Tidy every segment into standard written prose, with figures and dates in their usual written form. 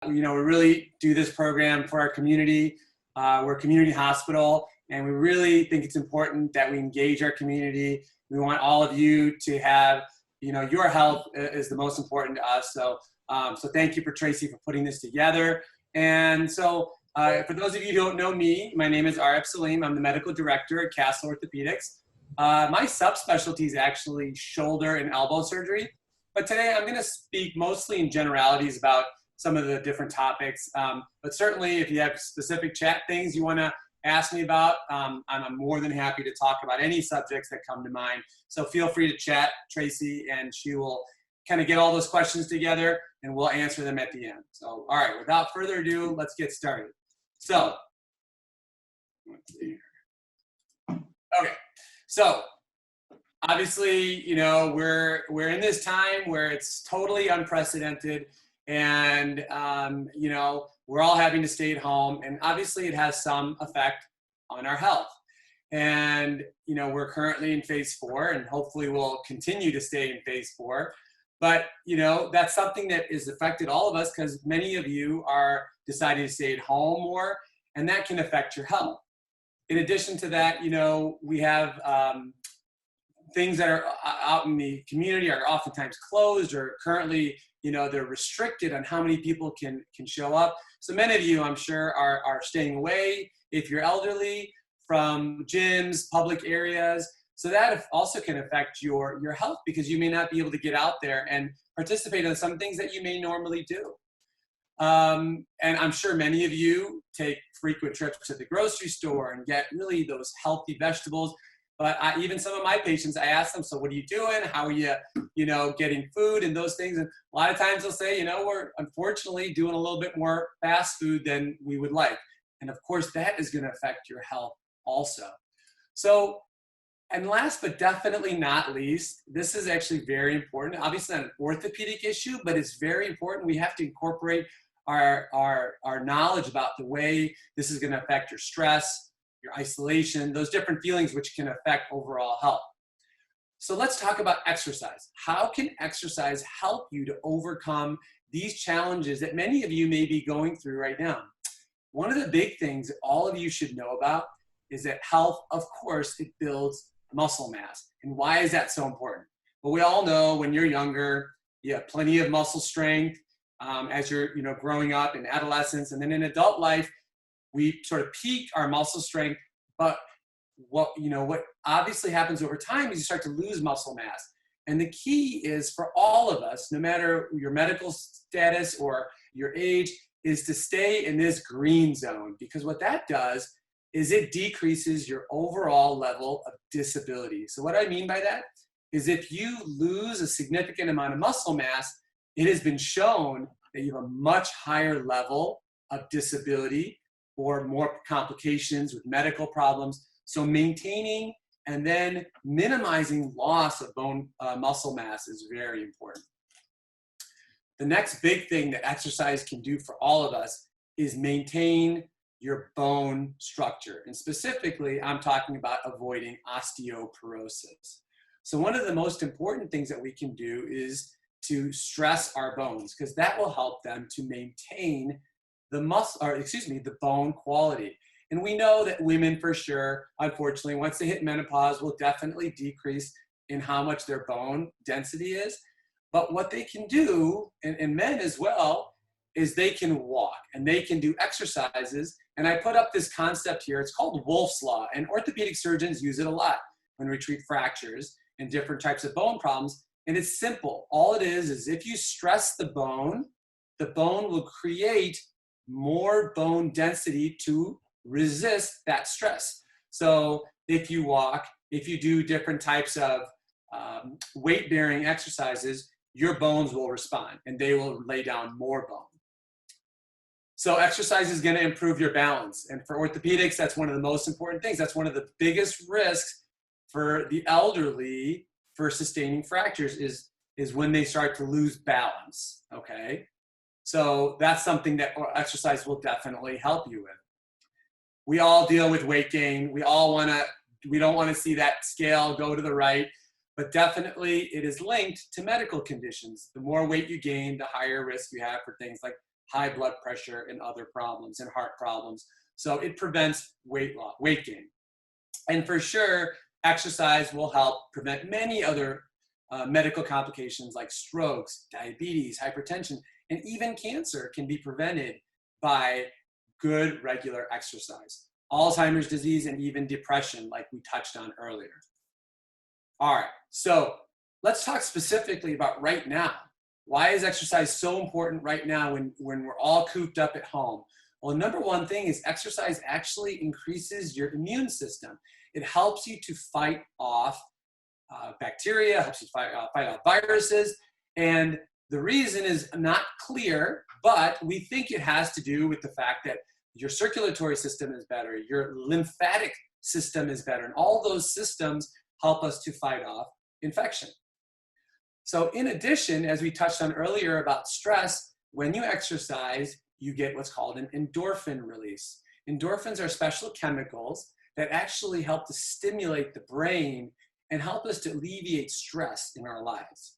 We really do this program for our community. We're a community hospital, and we really think it's important that we engage our community. We want all of you to have, your health is the most important to us. So thank you for Tracy for putting this together. And so for those of you who don't know me, my name is Arif Saleem. I'm the medical director at Castle Orthopedics. My subspecialty is actually shoulder and elbow surgery. But today I'm going to speak mostly in generalities about some of the different topics. But certainly if you have specific chat things you want to ask me about, I'm more than happy to talk about any subjects that come to mind. So feel free to chat Tracy, and she will kind of get all those questions together and we'll answer them at the end. So, all right, without further ado, let's get started. So, let's see here. Okay, so obviously, we're in this time where it's totally unprecedented, and we're all having to stay at home, and obviously it has some effect on our health. And we're currently in phase 4, and hopefully we'll continue to stay in phase 4. But that's something that has affected all of us, because many of you are deciding to stay at home more, and that can affect your health. In addition to that, we have things that are out in the community are oftentimes closed, or currently, they're restricted on how many people can show up. So many of you, I'm sure, are staying away, if you're elderly, from gyms, public areas. So that also can affect your health, because you may not be able to get out there and participate in some things that you may normally do. And I'm sure many of you take frequent trips to the grocery store and get really those healthy vegetables. But even some of my patients, I ask them, so what are you doing? How are you, getting food and those things? And a lot of times they'll say, we're unfortunately doing a little bit more fast food than we would like. And of course, that is going to affect your health also. So, and last but definitely not least, this is actually very important. Obviously not an orthopedic issue, but it's very important. We have to incorporate our knowledge about the way this is going to affect your stress, your isolation, those different feelings which can affect overall health. So let's talk about exercise. How can exercise help you to overcome these challenges that many of you may be going through right now? One of the big things that all of you should know about is that health, of course, it builds muscle mass. And why is that so important? Well, we all know when you're younger, you have plenty of muscle strength as you're growing up in adolescence, and then in adult life, we sort of peak our muscle strength. But what obviously happens over time is you start to lose muscle mass. And the key is for all of us, no matter your medical status or your age, is to stay in this green zone, because what that does is it decreases your overall level of disability. So what I mean by that is if you lose a significant amount of muscle mass, it has been shown that you have a much higher level of disability or more complications with medical problems. So maintaining and then minimizing loss of bone muscle mass is very important. The next big thing that exercise can do for all of us is maintain your bone structure. And specifically, I'm talking about avoiding osteoporosis. So one of the most important things that we can do is to stress our bones, because that will help them to maintain the bone quality. And we know that women, for sure, unfortunately, once they hit menopause, will definitely decrease in how much their bone density is. But what they can do, and men as well, is they can walk and they can do exercises. And I put up this concept here. It's called Wolff's Law, and orthopedic surgeons use it a lot when we treat fractures and different types of bone problems. And it's simple. All it is if you stress the bone will create more bone density to resist that stress. So if you walk, if you do different types of weight-bearing exercises, your bones will respond and they will lay down more bone. So exercise is going to improve your balance. And for orthopedics, that's one of the most important things. That's one of the biggest risks for the elderly for sustaining fractures is when they start to lose balance, okay? So that's something that exercise will definitely help you with. We all deal with weight gain. We don't want to see that scale go to the right, but definitely it is linked to medical conditions. The more weight you gain, the higher risk you have for things like high blood pressure and other problems and heart problems. So it prevents weight loss, weight gain. And for sure, exercise will help prevent many other medical complications like strokes, diabetes, hypertension, and even cancer can be prevented by good regular exercise. Alzheimer's disease and even depression, like we touched on earlier. All right, so let's talk specifically about right now. Why is exercise so important right now when we're all cooped up at home? Well, number one thing is exercise actually increases your immune system. It helps you to fight off bacteria, helps you fight off viruses. And the reason is not clear, but we think it has to do with the fact that your circulatory system is better, your lymphatic system is better, and all those systems help us to fight off infection. So in addition, as we touched on earlier about stress, when you exercise, you get what's called an endorphin release. Endorphins are special chemicals that actually help to stimulate the brain and help us to alleviate stress in our lives.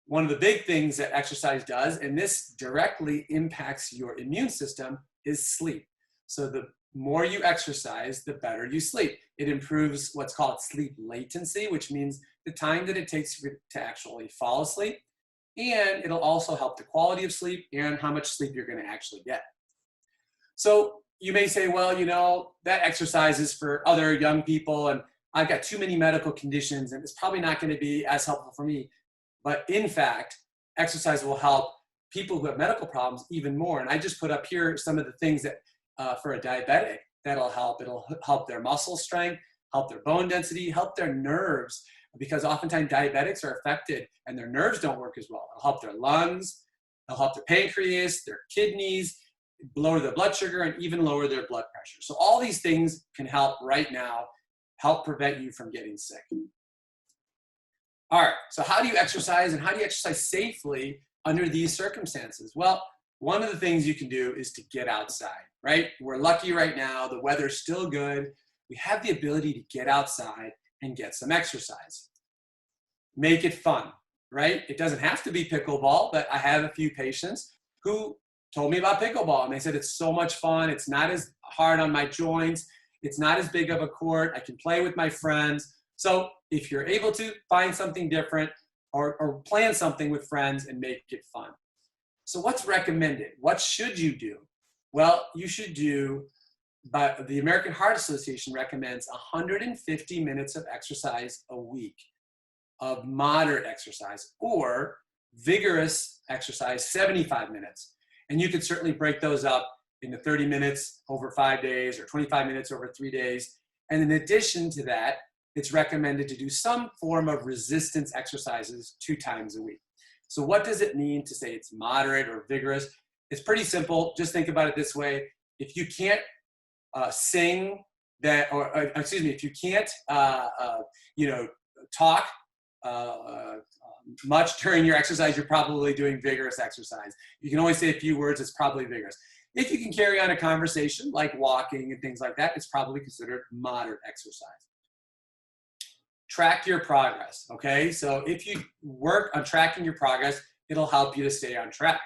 One of the big things that exercise does, and this directly impacts your immune system, is sleep. So the more you exercise, the better you sleep. It improves what's called sleep latency, which means the time that it takes to actually fall asleep. And it'll also help the quality of sleep and how much sleep you're going to actually get. So you may say, well, you know, that exercise is for other young people and I've got too many medical conditions and it's probably not going to be as helpful for me. But in fact, exercise will help people who have medical problems even more. And I just put up here some of the things that for a diabetic that'll help. It'll help their muscle strength, help their bone density, help their nerves, because oftentimes diabetics are affected and their nerves don't work as well. It'll help their lungs, it'll help their pancreas, their kidneys, lower their blood sugar, and even lower their blood pressure. So all these things can help right now, help prevent you from getting sick. All right, so how do you exercise and how do you exercise safely under these circumstances? Well, one of the things you can do is to get outside, right? We're lucky right now, the weather's still good. We have the ability to get outside and get some exercise. Make it fun, right? It doesn't have to be pickleball, but I have a few patients who told me about pickleball and they said it's so much fun. It's not as hard on my joints. It's not as big of a court. I can play with my friends. So if you're able to find something different or plan something with friends and make it fun. So what's recommended? What should you do? Well, you should do, but the American Heart Association recommends 150 minutes of exercise a week, of moderate exercise, or vigorous exercise, 75 minutes. And you could certainly break those up into 30 minutes over 5 days or 25 minutes over 3 days. And in addition to that, it's recommended to do some form of resistance exercises 2 times a week. So what does it mean to say it's moderate or vigorous? It's pretty simple. Just think about it this way. If you can't sing that, or excuse me, if you can't, talk much during your exercise, you're probably doing vigorous exercise. You can only say a few words, it's probably vigorous. If you can carry on a conversation like walking and things like that, it's probably considered moderate exercise. Track your progress, okay? So if you work on tracking your progress, it'll help you to stay on track.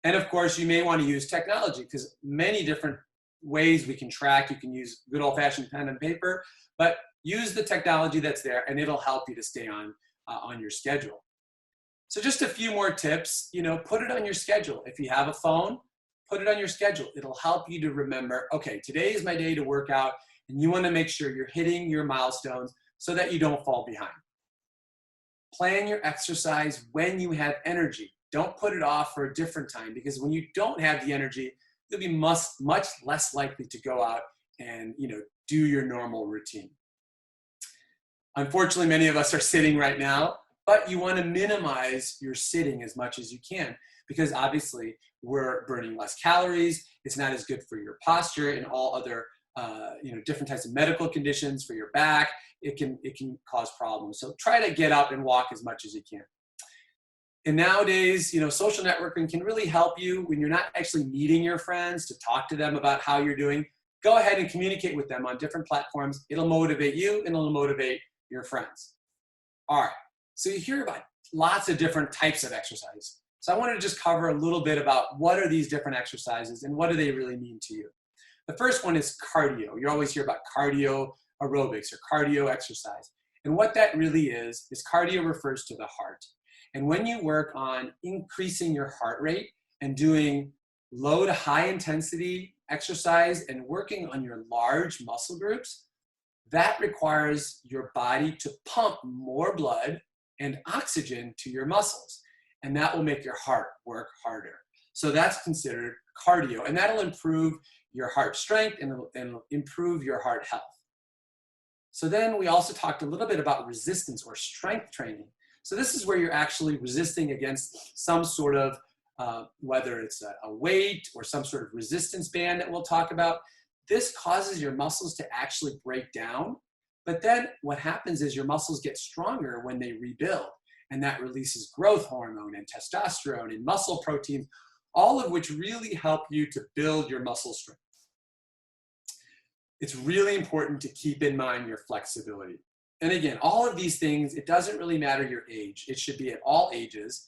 And of course, you may want to use technology because many different ways we can track. You can use good old-fashioned pen and paper, but use the technology that's there and it'll help you to stay on your schedule. So just a few more tips, put it on your schedule. If you have a phone, put it on your schedule. It'll help you to remember, okay, today is my day to work out, and you want to make sure you're hitting your milestones so that you don't fall behind. Plan your exercise when you have energy. Don't put it off for a different time, because when you don't have the energy, you'll be much less likely to go out and do your normal routine. Unfortunately, many of us are sitting right now, but you want to minimize your sitting as much as you can, because obviously we're burning less calories. It's not as good for your posture and all other different types of medical conditions for your back. It can cause problems. So try to get out and walk as much as you can. And nowadays, social networking can really help you when you're not actually meeting your friends to talk to them about how you're doing. Go ahead and communicate with them on different platforms. It'll motivate you and it'll motivate your friends. All right, so you hear about lots of different types of exercise. So I wanted to just cover a little bit about what are these different exercises and what do they really mean to you. The first one is cardio. You always hear about cardio aerobics or cardio exercise. And what that really is cardio refers to the heart. And when you work on increasing your heart rate and doing low to high intensity exercise and working on your large muscle groups, that requires your body to pump more blood and oxygen to your muscles. And that will make your heart work harder. So that's considered cardio, and that'll improve your heart strength and improve your heart health. So then we also talked a little bit about resistance or strength training. So this is where you're actually resisting against some sort of, whether it's a weight or some sort of resistance band that we'll talk about. This causes your muscles to actually break down. But then what happens is your muscles get stronger when they rebuild. And that releases growth hormone and testosterone and muscle proteins, all of which really help you to build your muscle strength. It's really important to keep in mind your flexibility. And again, all of these things, it doesn't really matter your age. It should be at all ages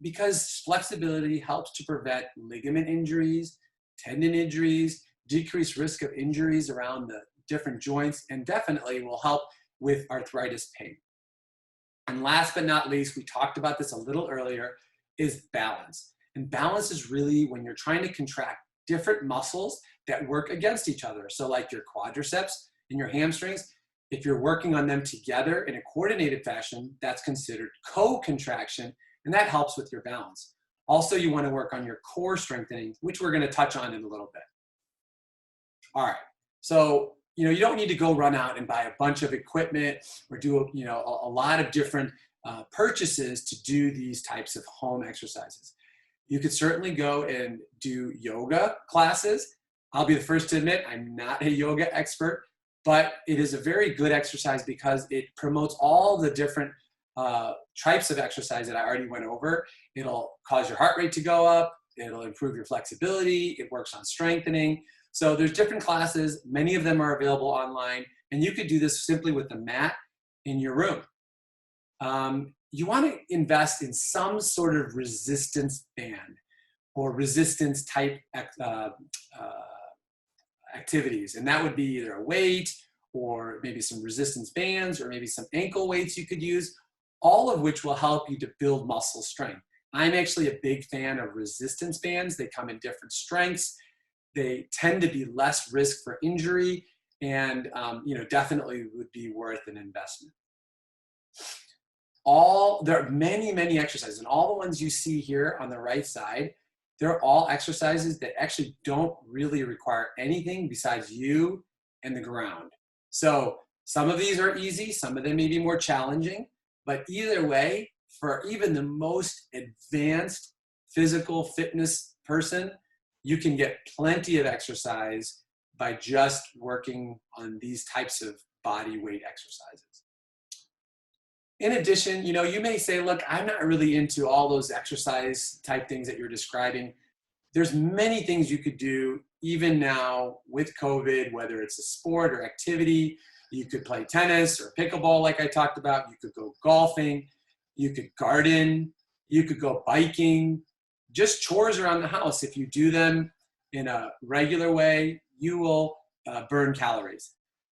because flexibility helps to prevent ligament injuries, tendon injuries, decrease risk of injuries around the different joints, and definitely will help with arthritis pain. And last but not least, we talked about this a little earlier, is balance. And balance is really when you're trying to contract different muscles that work against each other. So like your quadriceps and your hamstrings, if you're working on them together in a coordinated fashion, that's considered co-contraction, and that helps with your balance. Also, you want to work on your core strengthening, which we're going to touch on in a little bit. All right, so you don't need to go run out and buy a bunch of equipment or do a lot of different purchases to do these types of home exercises. You could certainly go and do yoga classes. I'll be the first to admit I'm not a yoga expert, but it is a very good exercise because it promotes all the different types of exercise that I already went over. It'll cause your heart rate to go up. It'll improve your flexibility. It works on strengthening. So there's different classes. Many of them are available online, and you could do this simply with the mat in your room. You want to invest in some sort of resistance band or resistance type activities. And that would be either a weight or maybe some resistance bands or maybe some ankle weights you could use, all of which will help you to build muscle strength. I'm actually a big fan of resistance bands. They come in different strengths. They tend to be less risk for injury and definitely would be worth an investment. There are many exercises, and all the ones you see here on the right side, they're all exercises that actually don't really require anything besides you and the ground. So some of these are easy, some of them may be more challenging, but either way, for even the most advanced physical fitness person, you can get plenty of exercise by just working on these types of body weight exercises. In addition, you may say, look, I'm not really into all those exercise type things that you're describing. There's many things you could do even now with COVID, whether it's a sport or activity. You could play tennis or pickleball like I talked about. You could go golfing. You could garden. You could go biking. Just chores around the house. If you do them in a regular way, you will burn calories.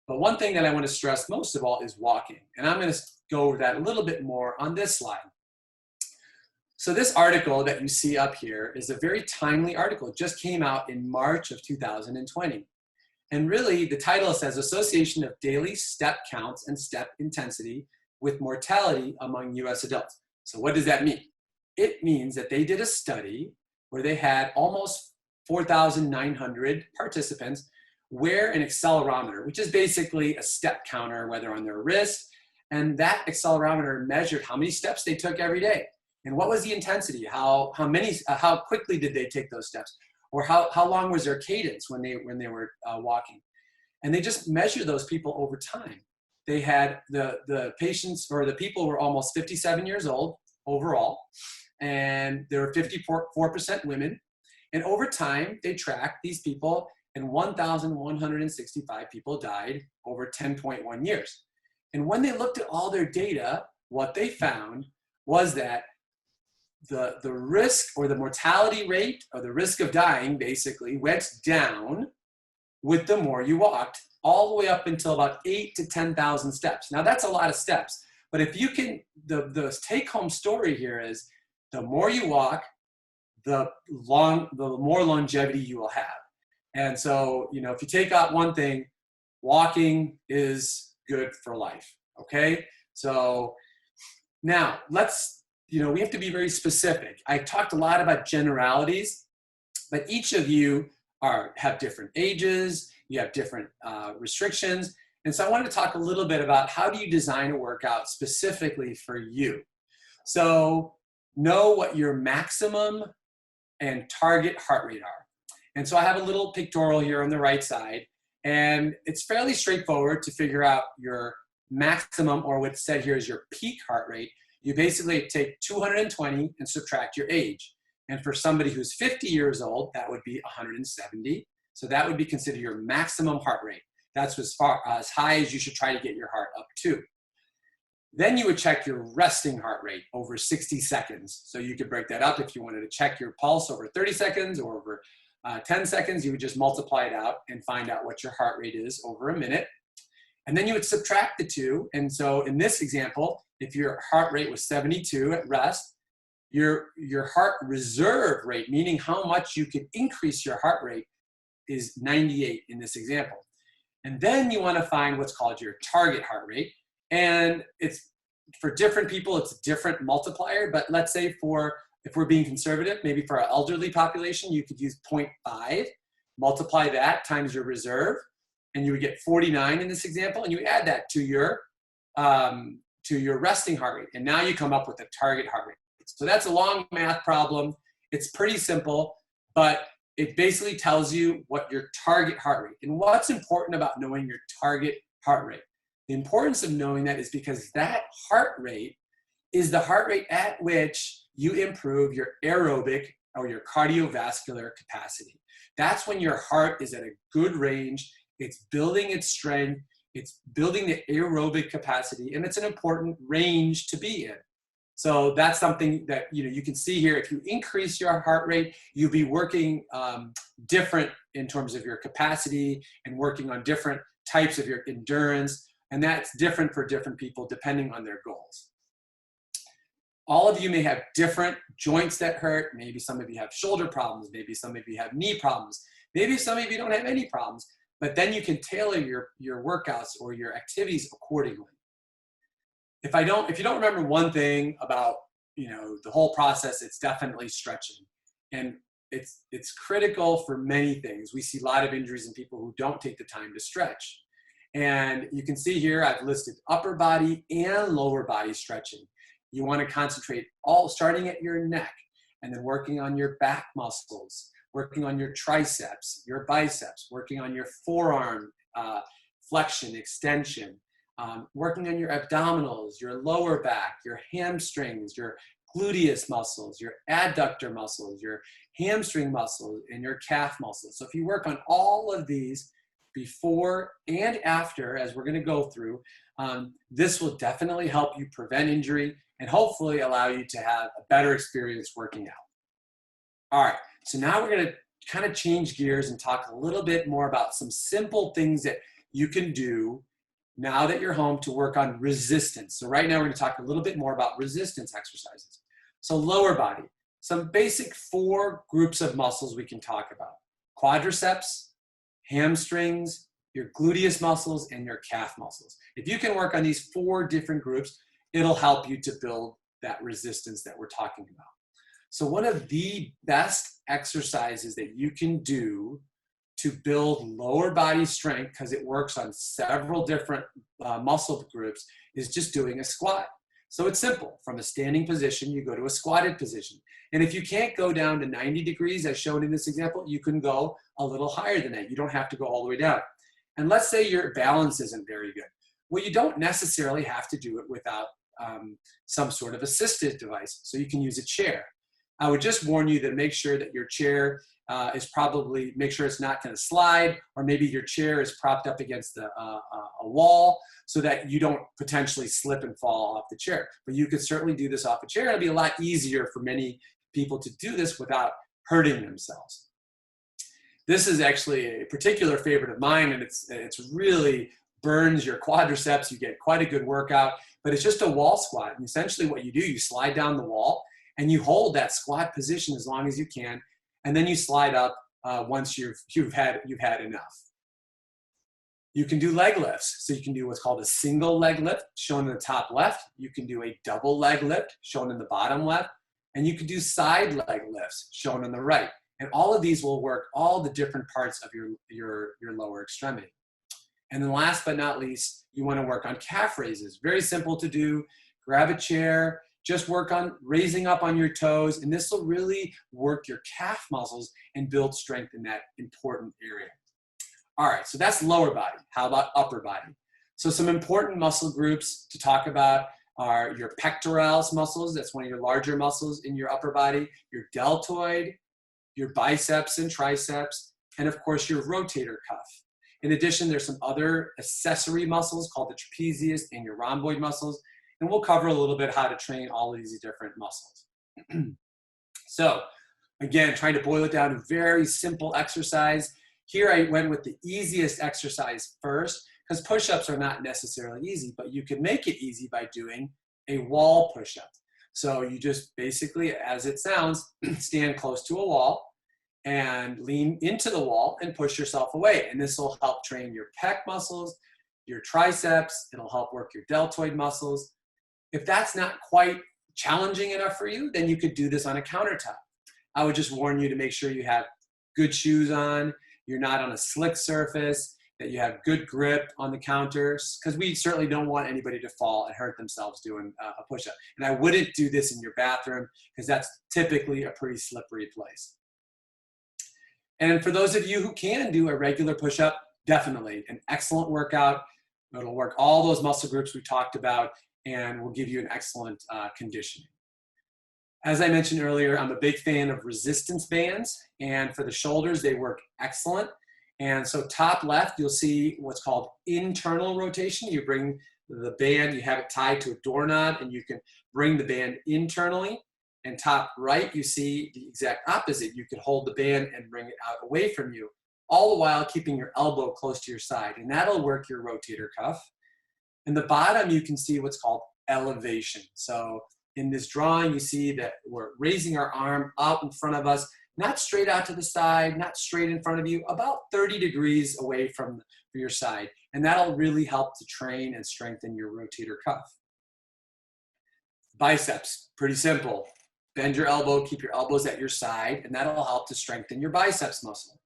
But one thing that I want to stress most of all is walking. And I'm going to go over that a little bit more on this slide. So this article that you see up here is a very timely article. It just came out in March of 2020. And really, the title says Association of Daily Step Counts and Step Intensity with Mortality Among U.S. Adults. So what does that mean? It means that they did a study where they had almost 4,900 participants wear an accelerometer, which is basically a step counter, whether on their wrist. And that accelerometer measured how many steps they took every day. And what was the intensity? How quickly did they take those steps? Or how long was their cadence when they were walking? And they just measured those people over time. They had the patients, or the people were almost 57 years old overall, and there were 54% women. And over time, they tracked these people, and 1,165 people died over 10.1 years. And when they looked at all their data, what they found was that the risk or the mortality rate or the risk of dying basically went down with the more you walked, all the way up until about 8 to 10,000 steps. Now that's a lot of steps, but if you can, the take-home story here is the more you walk, the more longevity you will have. And so, you know, if you take out one thing, walking is good for life, okay? So now let's, you know, we have to be very specific. I talked a lot about generalities, but each of you have different ages, you have different restrictions. And so I wanted to talk a little bit about how do you design a workout specifically for you. So know what your maximum and target heart rate are. And so I have a little pictorial here on the right side, and it's fairly straightforward to figure out your maximum, or what's said here is your peak heart rate. You basically take 220 and subtract your age. And for somebody who's 50 years old, that would be 170. So that would be considered your maximum heart rate. That's as high as you should try to get your heart up to. Then you would check your resting heart rate over 60 seconds. So you could break that up. If you wanted to check your pulse over 30 seconds or over 10 seconds, you would just multiply it out and find out what your heart rate is over a minute. And then you would subtract the two. And so in this example, if your heart rate was 72 at rest, your heart reserve rate, meaning how much you could increase your heart rate, is 98 in this example. And then you want to find what's called your target heart rate. And it's, for different people, it's a different multiplier. But let's say if we're being conservative, maybe for our elderly population, you could use 0.5, multiply that times your reserve, and you would get 49 in this example, and you add that to your resting heart rate. And now you come up with a target heart rate. So that's a long math problem. It's pretty simple, but it basically tells you what your target heart rate. And what's important about knowing your target heart rate? The importance of knowing that is because that heart rate is the heart rate at which you improve your aerobic or your cardiovascular capacity. That's when your heart is at a good range. It's building its strength. It's building the aerobic capacity, and it's an important range to be in. So that's something that you can see here. If you increase your heart rate, you'll be working different in terms of your capacity and working on different types of your endurance. And that's different for different people depending on their goals. All of you may have different joints that hurt. Maybe some of you have shoulder problems. Maybe some of you have knee problems. Maybe some of you don't have any problems. But then you can tailor your workouts or your activities accordingly. If you don't remember one thing about the whole process, it's definitely stretching. And it's critical for many things. We see a lot of injuries in people who don't take the time to stretch. And you can see here I've listed upper body and lower body stretching. You want to concentrate starting at your neck and then working on your back muscles, working on your triceps, your biceps, working on your forearm flexion, extension, working on your abdominals, your lower back, your hamstrings, your gluteus muscles, your adductor muscles, your hamstring muscles, and your calf muscles. So if you work on all of these before and after, as we're going to go through, this will definitely help you prevent injury and hopefully allow you to have a better experience working out. All right, so now we're going to kind of change gears and talk a little bit more about some simple things that you can do now that you're home to work on resistance. So right now we're going to talk a little bit more about resistance exercises. So lower body, some basic 4 groups of muscles we can talk about: quadriceps, hamstrings, your gluteus muscles, and your calf muscles. If you can work on these 4 different groups, it'll help you to build that resistance that we're talking about. So one of the best exercises that you can do to build lower body strength, because it works on several different muscle groups, is just doing a squat. So it's simple. From a standing position, you go to a squatted position. And if you can't go down to 90 degrees, as shown in this example, you can go a little higher than that. You don't have to go all the way down. And let's say your balance isn't very good. Well, you don't necessarily have to do it without some sort of assisted device. So you can use a chair. I would just warn you to make sure that your chair is probably make sure it's not going to slide, or maybe your chair is propped up against a wall so that you don't potentially slip and fall off the chair. But you could certainly do this off a chair. It'll be a lot easier for many people to do this without hurting themselves. This is actually a particular favorite of mine, and it's really burns your quadriceps. You get quite a good workout, but it's just a wall squat. And essentially what you do, you slide down the wall and you hold that squat position as long as you can, and then you slide up once you've had enough. You can do leg lifts. So you can do what's called a single leg lift, shown in the top left. You can do a double leg lift, shown in the bottom left. And you can do side leg lifts, shown on the right. And all of these will work all the different parts of your lower extremity. And then last but not least, you want to work on calf raises. Very simple to do. Grab a chair, just work on raising up on your toes, and this will really work your calf muscles and build strength in that important area. All right, so that's lower body. How about upper body? So some important muscle groups to talk about are your pectoralis muscles. That's one of your larger muscles in your upper body. Your deltoid, your biceps and triceps, and of course your rotator cuff. In addition, there's some other accessory muscles called the trapezius and your rhomboid muscles, and we'll cover a little bit how to train all of these different muscles. So again, trying to boil it down to very simple exercise. Here I went with the easiest exercise first, because push-ups are not necessarily easy, but you can make it easy by doing a wall push-up. So you just basically, as it sounds, stand close to a wall and lean into the wall and push yourself away. And this will help train your pec muscles, your triceps. It'll help work your deltoid muscles. If that's not quite challenging enough for you, then you could do this on a countertop. I would just warn you to make sure you have good shoes on, you're not on a slick surface, that you have good grip on the counters, because we certainly don't want anybody to fall and hurt themselves doing a push-up. And I wouldn't do this in your bathroom, because that's typically a pretty slippery place. And for those of you who can do a regular push-up, definitely an excellent workout. It'll work all those muscle groups we talked about and will give you an excellent conditioning. As I mentioned earlier, I'm a big fan of resistance bands, and for the shoulders, they work excellent. And so top left, you'll see what's called internal rotation. You bring the band, you have it tied to a doorknob, and you can bring the band internally. And top right, you see the exact opposite. You can hold the band and bring it out away from you, all the while keeping your elbow close to your side. And that'll work your rotator cuff. In the bottom, you can see what's called elevation. So in this drawing, you see that we're raising our arm out in front of us, not straight out to the side, not straight in front of you, about 30 degrees away from your side. And that'll really help to train and strengthen your rotator cuff. Biceps, pretty simple. Bend your elbow, keep your elbows at your side, and that'll help to strengthen your biceps muscle.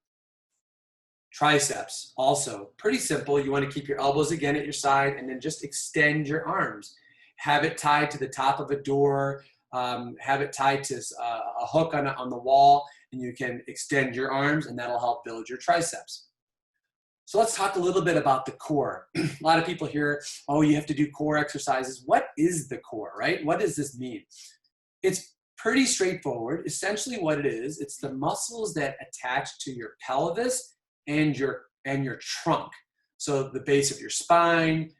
Triceps, also pretty simple. You want to keep your elbows again at your side and then just extend your arms. Have it tied to the top of a door, have it tied to a hook on the wall, and you can extend your arms, and that'll help build your triceps. So let's talk a little bit about the core. A lot of people hear, oh, you have to do core exercises. What is the core, right? What does this mean? It's pretty straightforward. Essentially what it is, it's the muscles that attach to your pelvis and your trunk. So the base of your spine,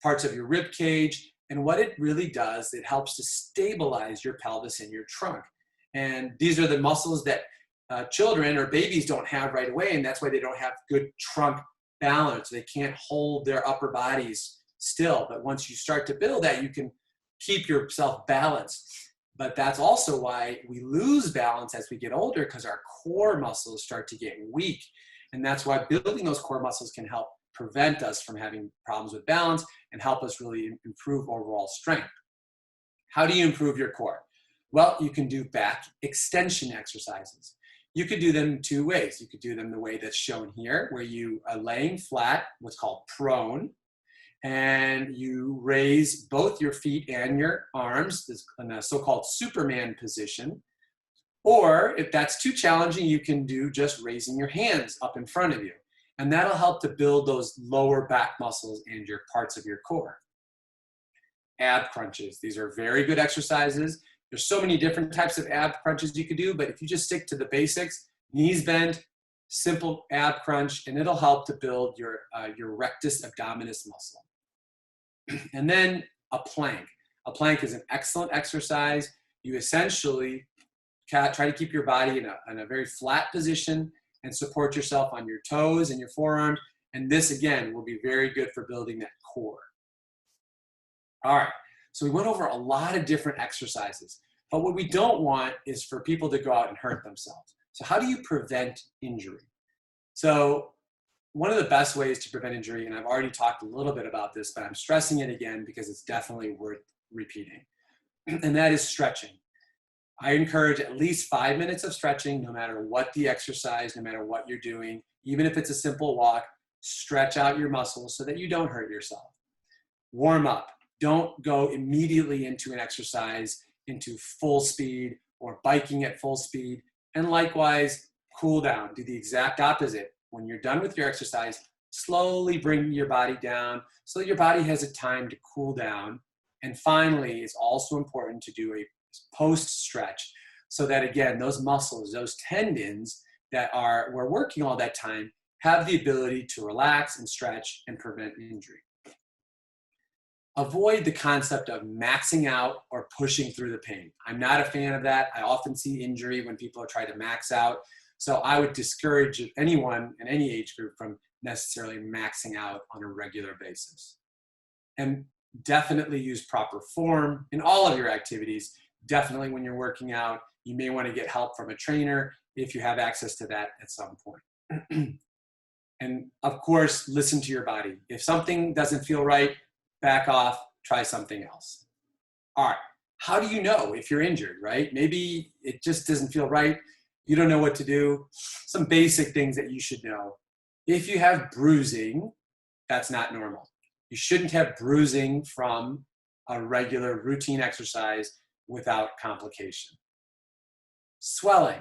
parts of your rib cage, and what it really does, it helps to stabilize your pelvis and your trunk. And these are the muscles that children or babies don't have right away, and that's why they don't have good trunk balance. They can't hold their upper bodies still. But once you start to build that, you can keep yourself balanced. But that's also why we lose balance as we get older, because our core muscles start to get weak. And that's why building those core muscles can help prevent us from having problems with balance and help us really improve overall strength. How do you improve your core? Well, you can do back extension exercises. You could do them in two ways. You could do them the way that's shown here, where you are laying flat, what's called prone, and you raise both your feet and your arms in a so-called Superman position. Or if that's too challenging, you can do just raising your hands up in front of you. And that'll help to build those lower back muscles and your parts of your core. Ab crunches. These are very good exercises. There's so many different types of ab crunches you could do, but if you just stick to the basics, Knees bent, simple ab crunch, and it'll help to build your rectus abdominis muscle. And then a plank. A plank is an excellent exercise. You essentially try to keep your body in a very flat position and support yourself on your toes and your forearms. And this, again, will be very good for building that core. All right, so we went over a lot of different exercises, but what we don't want is for people to go out and hurt themselves. So how do you prevent injury? So one of the best ways to prevent injury, and I've already talked a little bit about this, but I'm stressing it again because it's definitely worth repeating, and that is stretching. I encourage at least 5 minutes of stretching, no matter what the exercise, no matter what you're doing. Even if it's a simple walk, stretch out your muscles so that you don't hurt yourself. Warm up. Don't go immediately into an exercise, into full speed or biking at full speed. And likewise, cool down. Do the exact opposite. When you're done with your exercise, slowly bring your body down so that your body has a time to cool down. And finally, it's also important to do a post stretch so that, again, those muscles, those tendons that we're working all that time have the ability to relax and stretch and prevent injury. Avoid the concept of maxing out or pushing through the pain. I'm not a fan of that. I often see injury when people are trying to max out. So I would discourage anyone in any age group from necessarily maxing out on a regular basis. And definitely use proper form in all of your activities. Definitely when you're working out, you may want to get help from a trainer if you have access to that at some point. And of course, listen to your body. If something doesn't feel right, back off, try something else. All right, how do you know if you're injured, right? Maybe it just doesn't feel right. You don't know what to do. Some basic things that you should know. If you have bruising, that's not normal. You shouldn't have bruising from a regular routine exercise without complication. Swelling.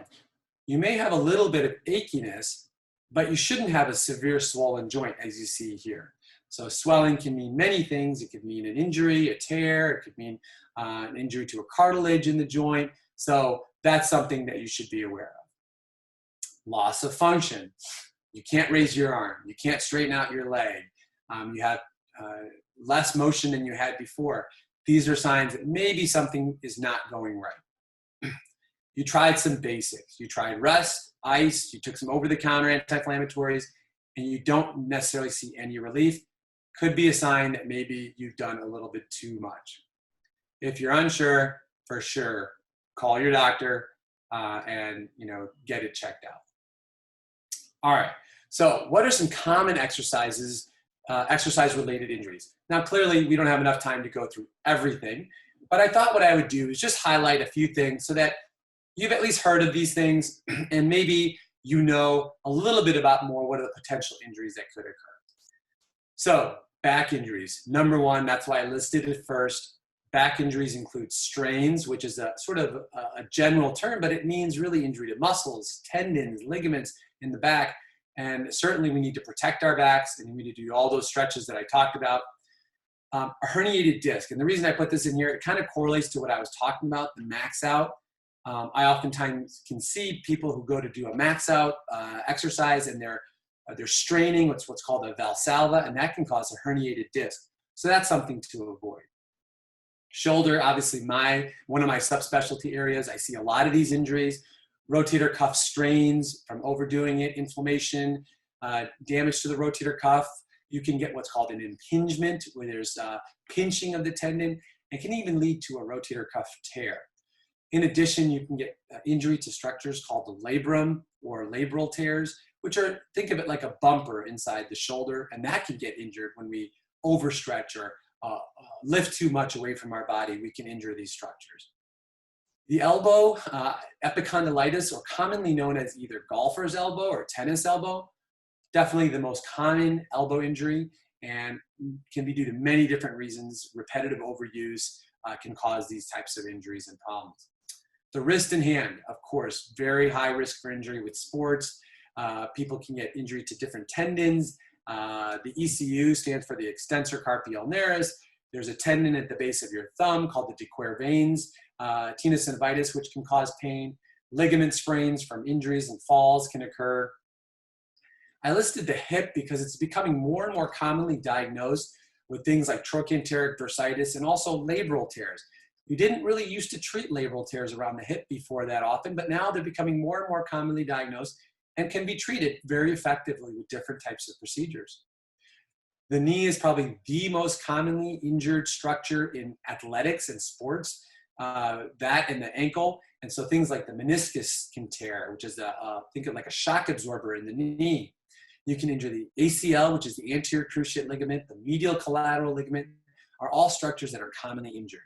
You may have a little bit of achiness, but you shouldn't have a severe swollen joint as you see here. So swelling can mean many things. It could mean an injury, a tear. It could mean an injury to a cartilage in the joint. So that's something that you should be aware of. Loss of function. You can't raise your arm. You can't straighten out your leg. You have less motion than you had before. These are signs that maybe something is not going right. You tried some basics. You tried rest, ice, you took some over-the-counter anti-inflammatories, and you don't necessarily see any relief. Could be a sign that maybe you've done a little bit too much. If you're unsure, for sure, call your doctor and get it checked out. All right, so what are some common exercises, exercise-related injuries? Now, clearly, we don't have enough time to go through everything, but I thought what I would do is just highlight a few things so that you've at least heard of these things and maybe you know a little bit about more what are the potential injuries that could occur. So, back injuries. Number one, that's why I listed it first. Back injuries include strains, which is a sort of a general term, but it means really injury to muscles, tendons, ligaments in the back. And certainly we need to protect our backs and we need to do all those stretches that I talked about. A herniated disc. And the reason I put this in here, it kind of correlates to what I was talking about, the max out. I oftentimes can see people who go to do a max out exercise and they're straining what's called a valsalva, and that can cause a herniated disc. So that's something to avoid. Shoulder, obviously one of my subspecialty areas. I see a lot of these injuries. Rotator cuff strains from overdoing it, inflammation, damage to the rotator cuff. You can get what's called an impingement, where there's pinching of the tendon. It can even lead to a rotator cuff tear. In addition, you can get injury to structures called the labrum or labral tears, which are, think of it like a bumper inside the shoulder, and that can get injured when we overstretch or lift too much away from our body. We can injure these structures. The elbow, epicondylitis, or commonly known as either golfer's elbow or tennis elbow, definitely the most common elbow injury and can be due to many different reasons. Repetitive overuse can cause these types of injuries and problems. The wrist and hand, of course, very high risk for injury with sports. People can get injury to different tendons. The ECU stands for the extensor carpi ulnaris. There's a tendon at the base of your thumb called the de Quervain's tenosynovitis, which can cause pain. Ligament sprains from injuries and falls can occur. I listed the hip because it's becoming more and more commonly diagnosed with things like trochanteric bursitis and also labral tears. We didn't really used to treat labral tears around the hip before that often, but now they're becoming more and more commonly diagnosed and can be treated very effectively with different types of procedures. The knee is probably the most commonly injured structure in athletics and sports, that and the ankle. And so things like the meniscus can tear, which is think of like a shock absorber in the knee. You can injure the ACL, which is the anterior cruciate ligament, the medial collateral ligament, are all structures that are commonly injured.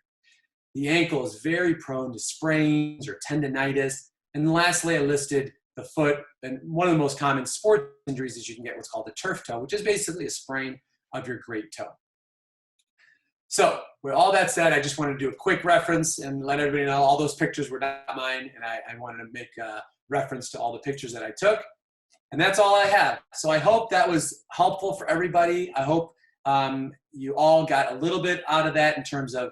The ankle is very prone to sprains or tendinitis. And lastly, I listed the foot, and one of the most common sports injuries is you can get what's called a turf toe, which is basically a sprain of your great toe. So with all that said, I just wanted to do a quick reference and let everybody know all those pictures were not mine, and I wanted to make a reference to all the pictures that I took. And that's all I have. So I hope that was helpful for everybody. I hope you all got a little bit out of that in terms of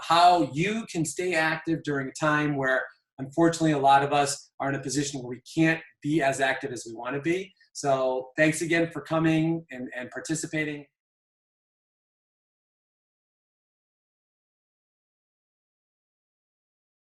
how you can stay active during a time where, unfortunately, a lot of us are in a position where we can't be as active as we want to be. So thanks again for coming and participating.